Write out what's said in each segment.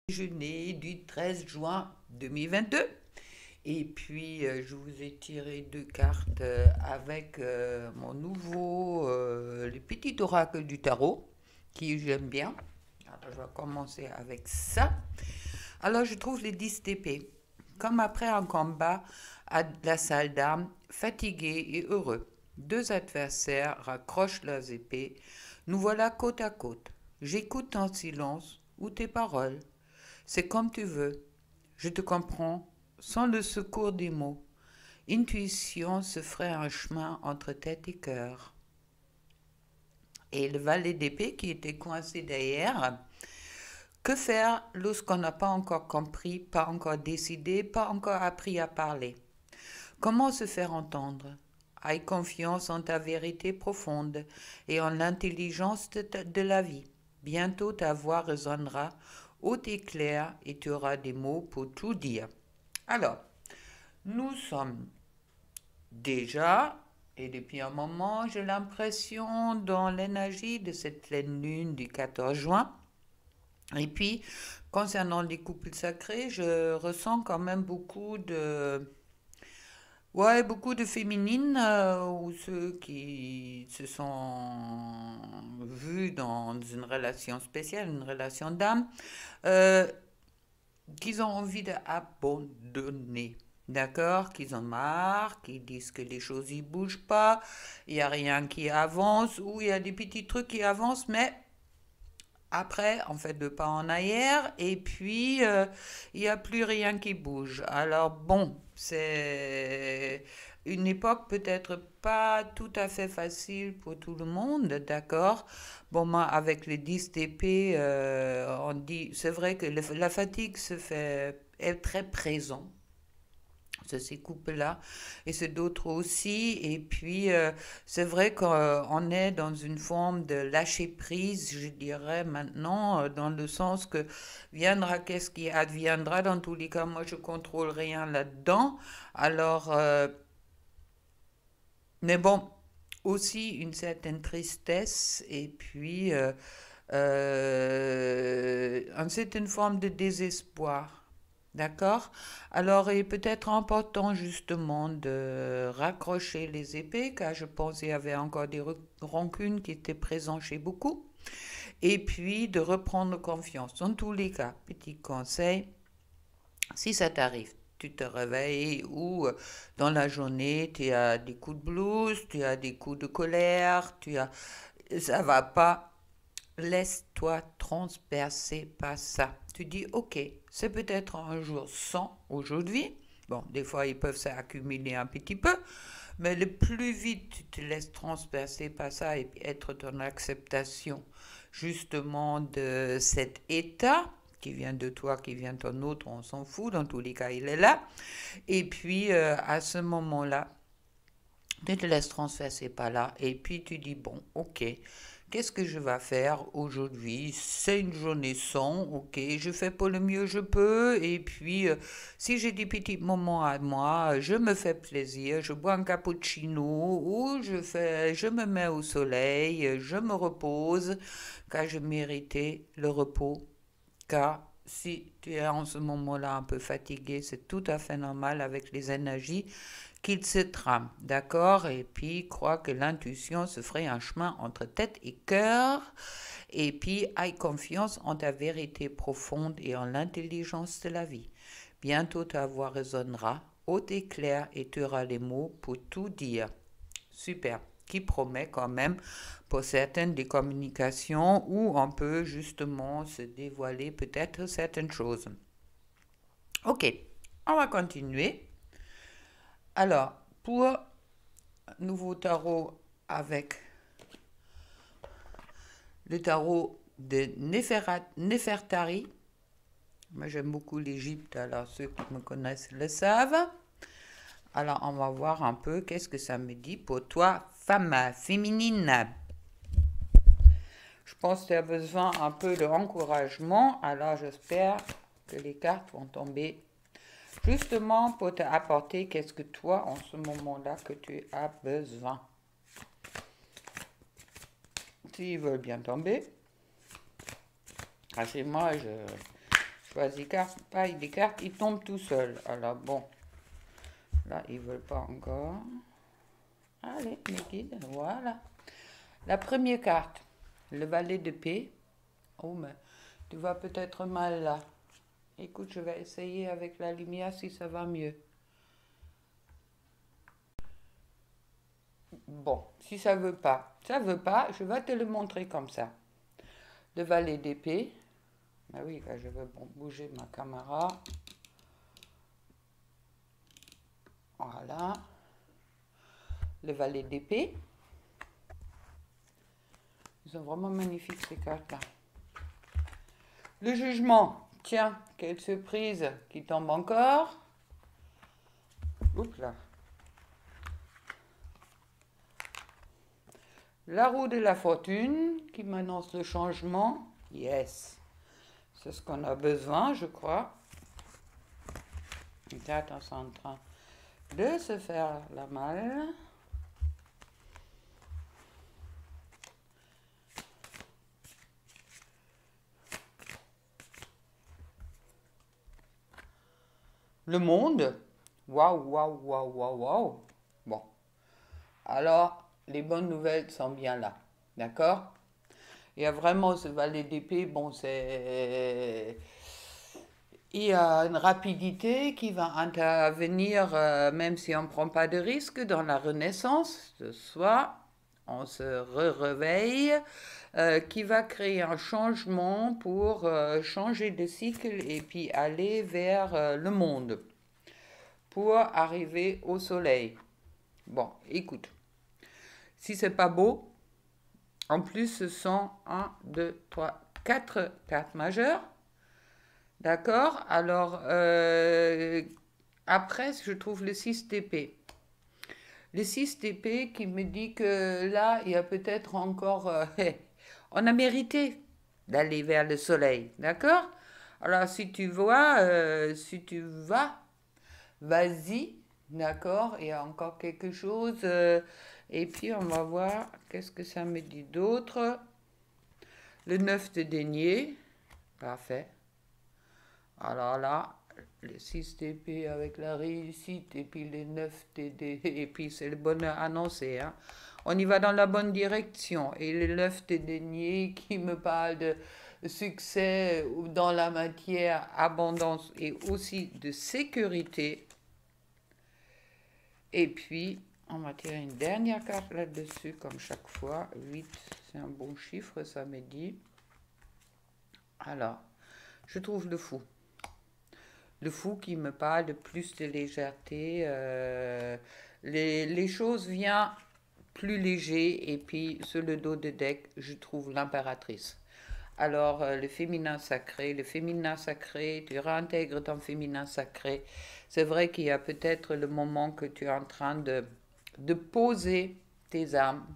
Déjeuner du 13 juin 2022. Et puis, je vous ai tiré deux cartes avec mon nouveau, les petits oracles du tarot, qui j'aime bien. Alors, je vais commencer avec ça. Alors, je trouve les 10 TP. Comme après un combat à la salle d'armes, fatigués et heureux. Deux adversaires raccrochent leurs épées. Nous voilà côte à côte. J'écoute en silence ou tes paroles. C'est comme tu veux. Je te comprends sans le secours des mots. Intuition se ferait un chemin entre tête et cœur. Et le valet d'épée qui était coincé derrière. Que faire lorsqu'on n'a pas encore compris, pas encore décidé, pas encore appris à parler? Comment se faire entendre? Aie confiance en ta vérité profonde et en l'intelligence de la vie. Bientôt ta voix résonnera haute et claire et tu auras des mots pour tout dire. Alors, nous sommes déjà, et depuis un moment, j'ai l'impression, dans l'énergie de cette pleine lune du 14 juin. Et puis, concernant les couples sacrés, je ressens quand même beaucoup de... Ouais, beaucoup de féminines ou ceux qui se sont vus dans une relation spéciale, une relation d'âme, euh, qu'ils ont envie d'abandonner. D'accord? Qu'ils ont marre, qu'ils disent que les choses y bougent pas, il n'y a rien qui avance, ou il y a des petits trucs qui avancent, mais après, on fait deux pas en arrière, et puis il n'y a plus rien qui bouge. Alors bon, c'est une époque peut-être pas tout à fait facile pour tout le monde, d'accord? Bon, moi, avec les 10 TP, on dit, c'est vrai que la fatigue se fait, est très présente. C'est ces couples-là, et c'est d'autres aussi. Et puis, c'est vrai qu'on est dans une forme de lâcher prise, je dirais maintenant, dans le sens que viendra qu'est-ce qui adviendra. Dans tous les cas, moi, je contrôle rien là-dedans. Alors, mais bon, aussi une certaine tristesse, et puis une certaine forme de désespoir. D'accord? Alors, il est peut-être important justement de raccrocher les épées, car je pense qu'il y avait encore des rancunes qui étaient présentes chez beaucoup. Et puis de reprendre confiance. Dans tous les cas, petit conseil, si ça t'arrive, tu te réveilles ou dans la journée, tu as des coups de blues, tu as des coups de colère, ça va pas. Laisse-toi transpercer par ça. Tu dis, ok, c'est peut-être un jour sans aujourd'hui. Bon, des fois, ils peuvent s'accumuler un petit peu, mais le plus vite tu te laisses transpercer par ça et être dans l'acceptation justement de cet état qui vient de toi, qui vient d'un autre, on s'en fout, dans tous les cas, il est là. Et puis, à ce moment-là, tu te laisses transverser par là et puis tu dis, bon, ok, qu'est-ce que je vais faire aujourd'hui? C'est une journée sans, ok, je fais pour le mieux je peux et puis si j'ai des petits moments à moi, je me fais plaisir, je bois un cappuccino ou je me mets au soleil, je me repose car je méritais le repos car si tu es en ce moment-là un peu fatigué, c'est tout à fait normal avec les énergies qu'il se trame, d'accord? Et puis, crois que l'intuition se ferait un chemin entre tête et cœur. Et puis, aie confiance en ta vérité profonde et en l'intelligence de la vie. Bientôt, ta voix résonnera, haute et claire, et tu auras les mots pour tout dire. Super. Qui promet quand même pour certaines des communications où on peut justement se dévoiler peut-être certaines choses. Ok, on va continuer. Alors, pour nouveau tarot avec le tarot de Nefertari. Moi, j'aime beaucoup l'Égypte, alors ceux qui me connaissent le savent. Alors, on va voir un peu qu'est-ce que ça me dit pour toi, femme féminine. Je pense que tu as besoin un peu d'encouragement, alors j'espère que les cartes vont tomber justement pour te apporter qu'est-ce que toi, en ce moment-là, que tu as besoin. S'ils veulent bien tomber, moi je choisis carte, paille des cartes, il tombe tout seul. Alors bon, là, ils veulent pas encore. Allez, mes guides, voilà. La première carte, le valet d'épée. Oh, mais tu vois peut-être mal là. Écoute, je vais essayer avec la lumière si ça va mieux. Bon, si ça veut pas, je vais te le montrer comme ça. Le valet d'épée. Ah oui, là, je vais bouger ma caméra. Voilà. Le valet d'épée. Ils sont vraiment magnifiques ces cartes-là. Le jugement. Tiens, quelle surprise qui tombe encore. Oups là. La roue de la fortune qui m'annonce le changement. Yes. C'est ce qu'on a besoin, je crois. Les cartes sont en train de se faire la malle. Le monde. Waouh, waouh, waouh, waouh, waouh. Bon. Alors, les bonnes nouvelles sont bien là. D'accord? Il y a vraiment ce valet d'épée. Bon, c'est... Il y a une rapidité qui va intervenir, même si on ne prend pas de risque, dans la renaissance de soi. On se réveille, qui va créer un changement pour changer de cycle et puis aller vers le monde, pour arriver au soleil. Bon, écoute, si c'est pas beau, en plus ce sont 1, 2, 3, 4 cartes majeures. D'accord? Alors, après, je trouve le 6 d'épée. Le 6 d'épée qui me dit que là, il y a peut-être encore... on a mérité d'aller vers le soleil. D'accord? Alors, si tu vois, si tu vas, vas-y. D'accord? Il y a encore quelque chose. Et puis, on va voir qu'est-ce que ça me dit d'autre. Le 9 de denier. Parfait. Alors là, le 6 d'épée avec la réussite et puis les 9 TD, et puis c'est le bonheur annoncé. Hein. On y va dans la bonne direction. Et le 9 de denier qui me parle de succès dans la matière, abondance et aussi de sécurité. Et puis, on va tirer une dernière carte là-dessus, comme chaque fois. 8, c'est un bon chiffre, ça me dit. Alors, je trouve le fou. Le fou qui me parle de plus de légèreté. Les choses viennent plus léger et puis sur le dos de deck, je trouve l'impératrice. Alors, le féminin sacré, tu réintègres ton féminin sacré. C'est vrai qu'il y a peut-être le moment que tu es en train de poser tes armes,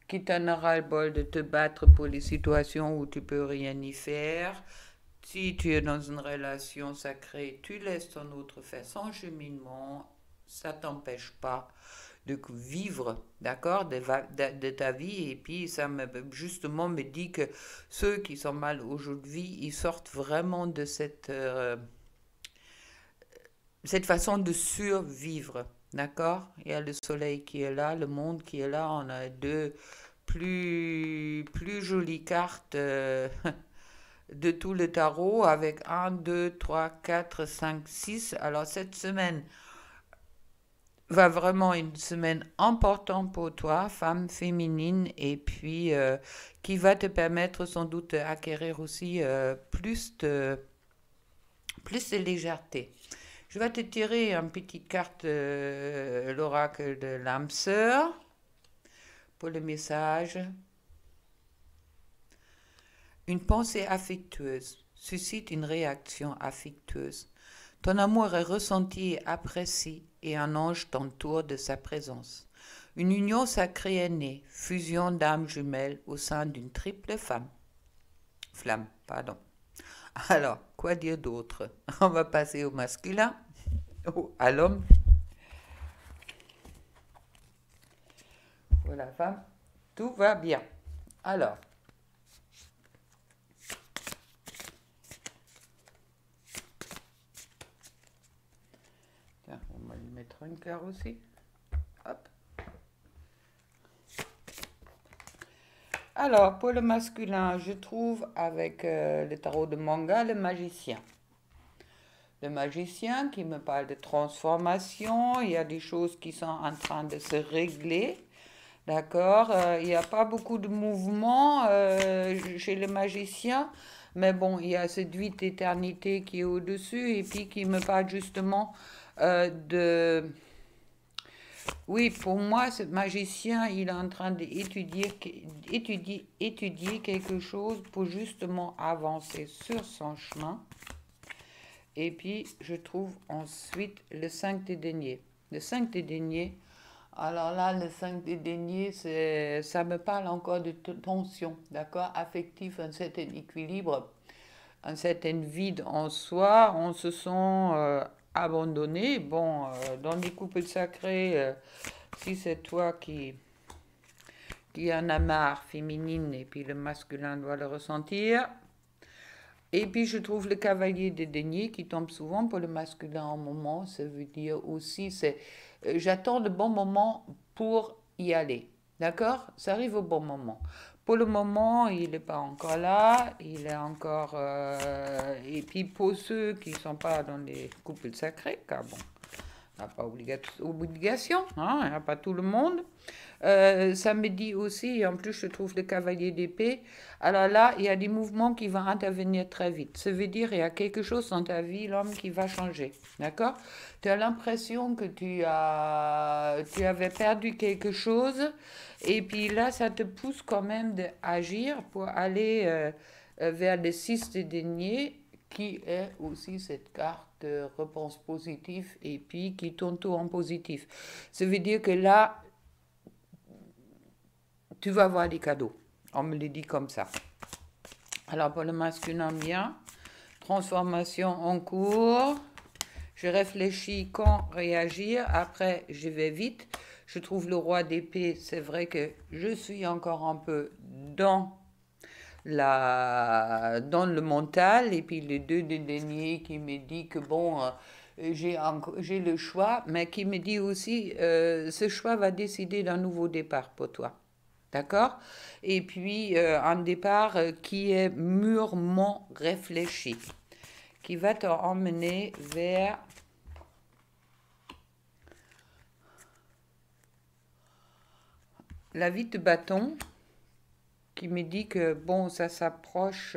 qui t'en aura le bol de te battre pour les situations où tu peux rien y faire. Si tu es dans une relation sacrée, tu laisses ton autre faire son cheminement, ça t'empêche pas de vivre, d'accord, de ta vie. Et puis ça justement me dit que ceux qui sont mal aujourd'hui, ils sortent vraiment de cette façon de survivre, d'accord. Il y a le soleil qui est là, le monde qui est là, on a deux plus jolies cartes. De tout le tarot avec 1, 2, 3, 4, 5, 6. Alors cette semaine va vraiment une semaine importante pour toi, femme féminine, et puis qui va te permettre sans doute d'acquérir aussi plus de légèreté. Je vais te tirer une petite carte, l'oracle de l'âme sœur, pour le message. Une pensée affectueuse suscite une réaction affectueuse. Ton amour est ressenti et apprécié et un ange t'entoure de sa présence. Une union sacrée est née, fusion d'âmes jumelles au sein d'une triple flamme. Alors, quoi dire d'autre? On va passer au masculin, à l'homme. Pour la femme, tout va bien. Alors, peut-être un cœur aussi. Hop. Alors, pour le masculin, je trouve avec le tarot de manga, le magicien. Le magicien qui me parle de transformation, il y a des choses qui sont en train de se régler. D'accord, il n'y a pas beaucoup de mouvement chez le magicien, mais bon, il y a cette vie d'éternité qui est au-dessus et puis qui me parle justement de... Oui, pour moi, ce magicien, il est en train d'étudier étudier quelque chose pour justement avancer sur son chemin. Et puis, je trouve ensuite le 5 des deniers. Le 5 des deniers, alors là, le 5 des deniers, ça me parle encore de tension, d'accord, affectif, un certain équilibre, un certain vide en soi. On se sent abandonné. Bon, dans les couples sacrés, si c'est toi qui en a marre, féminine, et puis le masculin doit le ressentir. Et puis je trouve le cavalier des deniers qui tombe souvent pour le masculin en moment. Ça veut dire aussi, j'attends le bon moment pour y aller. D'accord? Ça arrive au bon moment. Pour le moment, il n'est pas encore là. Il est encore... et puis pour ceux qui ne sont pas dans les couples sacrés, car bon, on n'a pas obligation, hein, il n'y a pas tout le monde. Ça me dit aussi, en plus je trouve le cavalier d'épée, alors là, il y a des mouvements qui vont intervenir très vite. Ça veut dire il y a quelque chose dans ta vie, l'homme qui va changer, d'accord? Tu as l'impression que tu avais perdu quelque chose, et puis là, ça te pousse quand même d'agir pour aller vers le 6 des deniers, qui est aussi cette carte de réponse positive, et puis qui tourne tout en positif. Ça veut dire que là, tu vas avoir des cadeaux. On me le dit comme ça. Alors pour le masculin, bien. Transformation en cours. Je réfléchis quand réagir. Après, je vais vite. Je trouve le roi d'épée. C'est vrai que je suis encore un peu dans le mental. Et puis le 2 de denier qui me dit que bon... j'ai le choix, mais qui me dit aussi, ce choix va décider d'un nouveau départ pour toi. D'accord? Et puis, un départ qui est mûrement réfléchi, qui va te emmener vers la vie de bâton, qui me dit que, bon, ça s'approche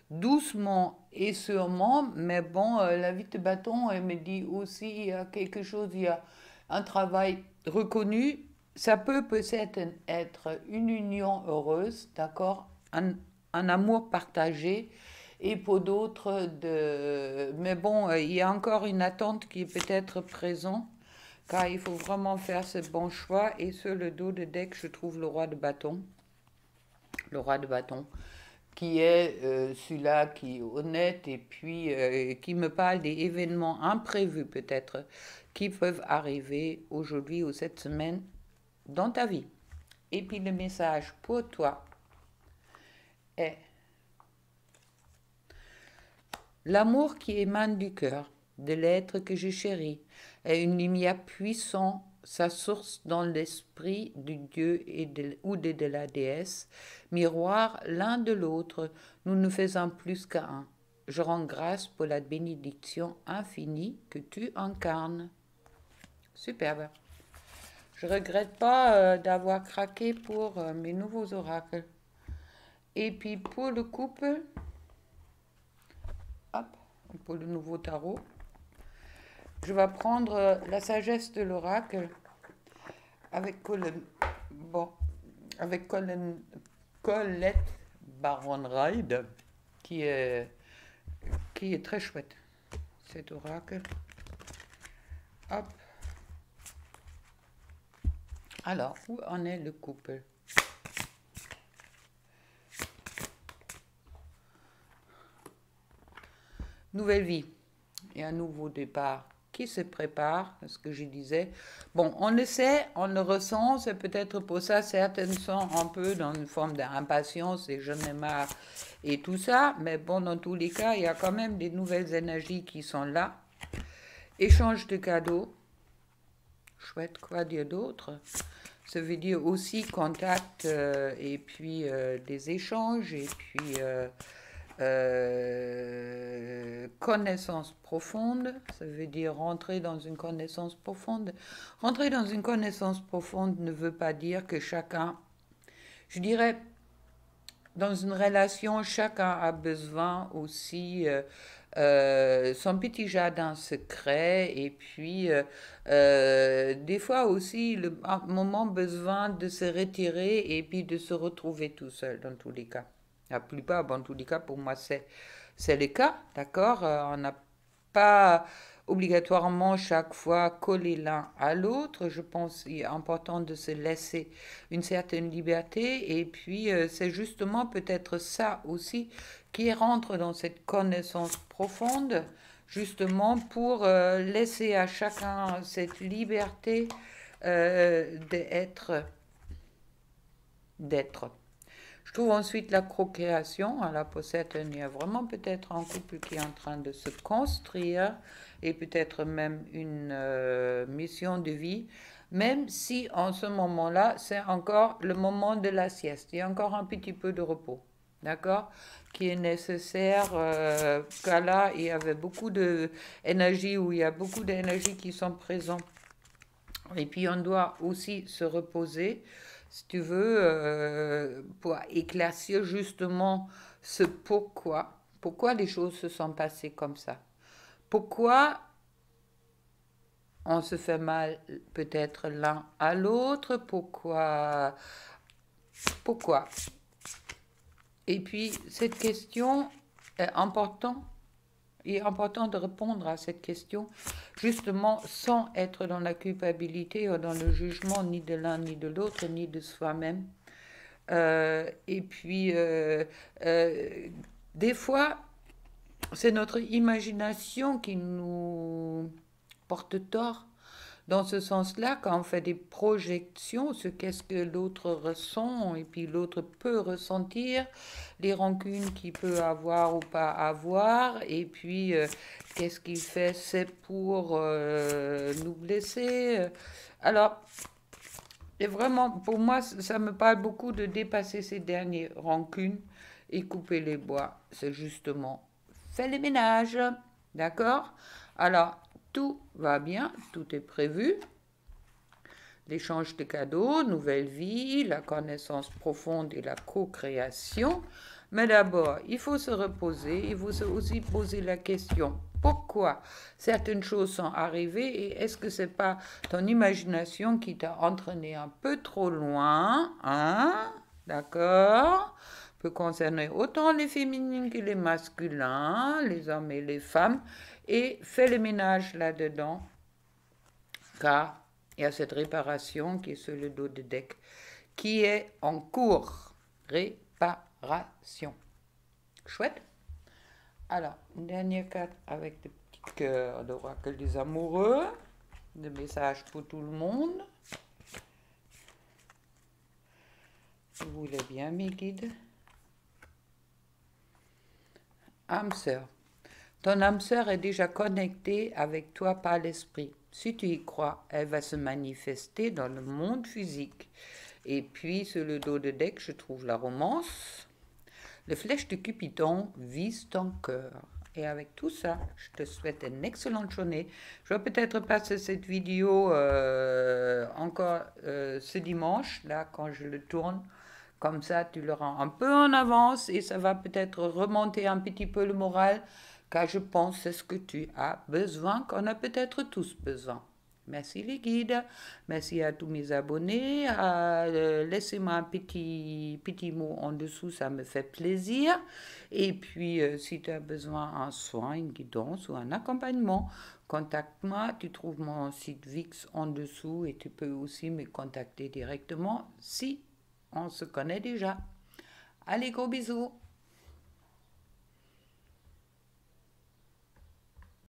doucement et sûrement, mais bon, la vie de bâton, elle me dit aussi, il y a quelque chose, il y a un travail reconnu. Ça peut peut-être être une union heureuse, d'accord, un amour partagé, et pour d'autres, mais bon, il y a encore une attente qui est peut-être présente, car il faut vraiment faire ce bon choix. Et sur le dos de deck, je trouve le roi de bâton. Le roi de bâton, qui est celui-là qui est honnête et puis qui me parle des événements imprévus peut-être qui peuvent arriver aujourd'hui ou cette semaine dans ta vie. Et puis le message pour toi est l'amour qui émane du cœur, de l'être que je chéris, est une lumière puissante, sa source dans l'esprit du Dieu ou de la déesse, miroir l'un de l'autre, nous ne faisons plus qu'un. Je rends grâce pour la bénédiction infinie que tu incarnes. Superbe. Je ne regrette pas d'avoir craqué pour mes nouveaux oracles. Et puis pour le couple, hop, pour le nouveau tarot, je vais prendre la sagesse de l'oracle avec Colette Baron-Ride, qui est très chouette, cet oracle. Hop. Alors, où en est le couple? Nouvelle vie et un nouveau départ qui se prépare, ce que je disais. Bon, on le sait, on le ressent, c'est peut-être pour ça certaines sont un peu dans une forme d'impatience et j'en ai marre et tout ça, mais bon, dans tous les cas, il y a quand même des nouvelles énergies qui sont là. Échange de cadeaux, Chouette, quoi dire d'autre? Ça veut dire aussi contact et puis des échanges et puis connaissance profonde. Ça veut dire rentrer dans une connaissance profonde. Rentrer dans une connaissance profonde ne veut pas dire que chacun, je dirais, dans une relation, chacun a besoin aussi son petit jardin secret et puis des fois aussi un moment besoin de se retirer et puis de se retrouver tout seul dans tous les cas. La plupart, bon, dans tous les cas, pour moi, c'est le cas, d'accord? On n'a pas obligatoirement chaque fois coller l'un à l'autre. Je pense qu'il est important de se laisser une certaine liberté et puis c'est justement peut-être ça aussi qui rentre dans cette connaissance profonde, justement pour laisser à chacun cette liberté d'être. d'être. Je trouve ensuite la procréation, à la possède, il y a vraiment peut-être un couple qui est en train de se construire et peut-être même une mission de vie, même si en ce moment-là, c'est encore le moment de la sieste. Il y a encore un petit peu de repos, d'accord, qui est nécessaire, car là, il y avait beaucoup d'énergie, ou il y a beaucoup d'énergie qui sont présentes. Et puis on doit aussi se reposer, si tu veux, pour éclaircir justement ce pourquoi les choses se sont passées comme ça. Pourquoi on se fait mal peut-être l'un à l'autre, pourquoi. Et puis cette question est importante. Il est important de répondre à cette question, justement sans être dans la culpabilité ou dans le jugement ni de l'un ni de l'autre, ni de soi-même. Et puis, des fois, c'est notre imagination qui nous porte tort. Dans ce sens-là, quand on fait des projections sur qu'est-ce que l'autre ressent et puis l'autre peut ressentir, les rancunes qu'il peut avoir ou pas avoir, et puis qu'est-ce qu'il fait, c'est pour nous blesser. Alors, et vraiment, pour moi, ça me parle beaucoup de dépasser ces dernières rancunes et couper les bois. C'est justement, fais le ménage, d'accord? Alors, tout va bien, tout est prévu. L'échange de cadeaux, nouvelle vie, la connaissance profonde et la co-création. Mais d'abord, il faut se reposer, il faut aussi poser la question, pourquoi certaines choses sont arrivées et est-ce que c'est pas ton imagination qui t'a entraîné un peu trop loin, hein? D'accord? Peut concerner autant les féminines que les masculins, les hommes et les femmes, et fais le ménage là-dedans, car il y a cette réparation qui est sur le dos de deck, qui est en cours. Réparation. Chouette. Alors, une dernière carte avec des petits cœurs d'oracle des amoureux, des messages pour tout le monde. Vous voulez bien, mes guides? Âme sœur. Ton âme sœur est déjà connectée avec toi par l'esprit. Si tu y crois, elle va se manifester dans le monde physique. Et puis, sur le dos de deck, je trouve la romance. Les flèches de Cupidon visent ton cœur. Et avec tout ça, je te souhaite une excellente journée. Je vais peut-être passer cette vidéo encore ce dimanche, là, quand je le tourne. Comme ça, tu le rends un peu en avance et ça va peut-être remonter un petit peu le moral, car je pense que c'est ce que tu as besoin, qu'on a peut-être tous besoin. Merci les guides, merci à tous mes abonnés. Laissez-moi un petit mot en dessous, ça me fait plaisir. Et puis, si tu as besoin d'un soin, une guidance ou un accompagnement, contacte-moi. Tu trouves mon site Wix en dessous et tu peux aussi me contacter directement si on se connaît déjà. Allez, gros bisous!